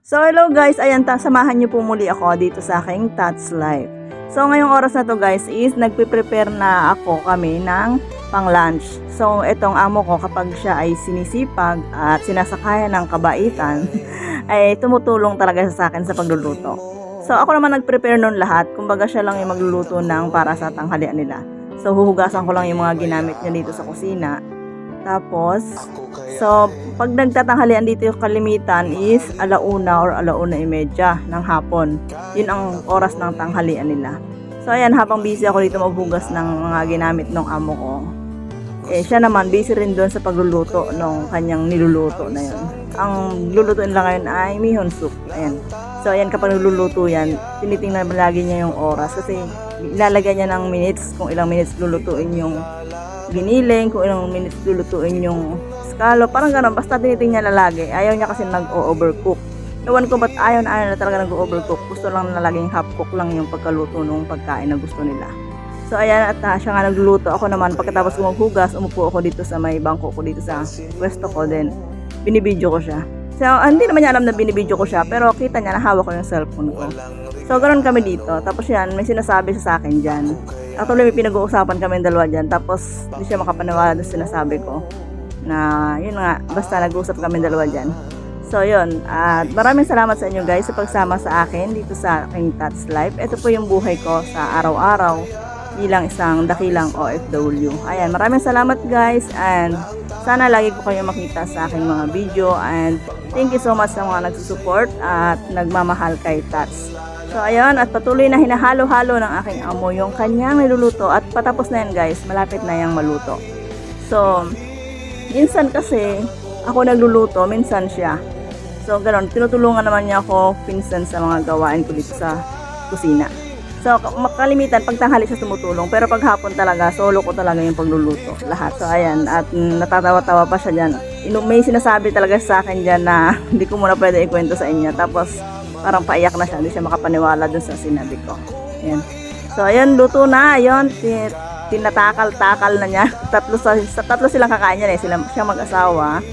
So hello guys, ayan samahan niyo po muli ako dito sa aking Tats Life. So ngayong oras na to guys is nagpe-prepare na ako kami ng pang lunch. So etong amo ko kapag siya ay sinisipag at sinasakayan ng kabaitan ay tumutulong talaga sa akin sa pagluluto. So ako naman nag-prepare nun lahat, kumbaga siya lang yung magluluto ng para sa tanghalian nila. So huhugasan ko lang yung mga ginamit niya dito sa kusina. Tapos, so pag nagtatanghalian dito yung kalimitan is 1:00 or 1:30 ng hapon. Yun ang oras ng tanghalian nila. So ayan, habang busy ako dito maghugas ng mga ginamit ng amo ko, siya naman busy rin doon sa pagluluto ng kanyang niluluto na yun. Ang lulutuin lang ngayon ay mihon soup. Ayan. So ayan, kapag niluluto yan, tinitingnan lagi niya yung oras kasi ilalagay niya ng minutes, kung ilang minutes lulutuin yung giniling, kung ilang minutes lulutuin yung scallop, parang gano'n, basta tinitingnan niya lagi. Ayaw niya kasi nag-overcook. Ewan ko ba't ayaw na talaga nag-overcook. Gusto lang na laging half cook lang yung pagkaluto ng pagkain na gusto nila. So ayan, at siya nga nagluluto. Ako naman, pagkatapos ko maghugas, umupo ako dito sa may bangko ko dito sa pwesto ko, then binibidyo ko siya. So hindi naman niya alam na binibidyo ko siya, pero kita niya na hawak ko yung cellphone ko. So ganoon kami dito. Tapos yan, may sinasabi siya sa akin dyan. Actually, may pinag-uusapan kami yung dalawa dyan. Tapos hindi siya makapaniwala sa sinasabi ko. Na yun nga, basta nag-uusap kami dalawa dyan. So yun, at maraming salamat sa inyo guys sa pagsama sa akin dito sa aking Tats Life. Ito po yung buhay ko sa araw-araw bilang isang dakilang OFW. Ayan, maraming salamat guys, and sana lagi ko kayo makita sa aking mga video, and thank you so much sa mga nagsusupport at nagmamahal kay Tats. So ayun, at patuloy na hinahalo-halo ng aking amo yung kanyang niluluto, at patapos na yan guys, malapit na yang maluto. So minsan kasi ako nagluluto, minsan siya. So ganoon, tinutulungan naman niya ako pinsan sa mga gawain ko dito sa kusina. So makalimitan pag tanghali siya tumutulong, pero pag hapon talaga solo ko talaga yung pagluluto lahat. So ayan, at natatawa-tawa pa siya diyan. May sinasabi talaga sa akin diyan na hindi ko muna pwede ikwento sa inyo. Tapos parang paiyak na siya, hindi siya makapaniwala dun sa sinabi ko. Ayan. So ayan, luto na. Ayun, tinatakal-takal na niya. Tatlo silang kakain niya siya mag-asawa.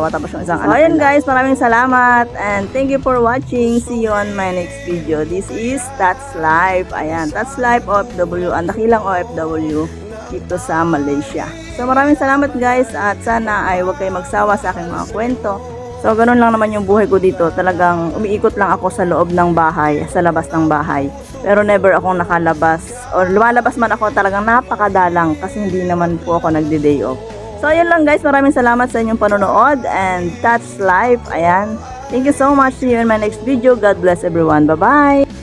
Tapos yung isang anak. So ayan guys, maraming salamat and thank you for watching. See you on my next video. This is Tats Life. Ayan, Tats Life OFW, ang dakilang OFW dito sa Malaysia. So maraming salamat guys, at sana ay huwag kayo magsawa sa aking mga kwento. So ganun lang naman yung buhay ko dito. Talagang umiikot lang ako sa loob ng bahay, sa labas ng bahay. Pero never akong nakalabas, or lumalabas man ako, talagang napakadalang kasi hindi naman po ako nagde-day off. So ayun lang guys, maraming salamat sa inyong panonood, and Tats Life. Ayan, thank you so much. See you in my next video. God bless everyone. Bye bye.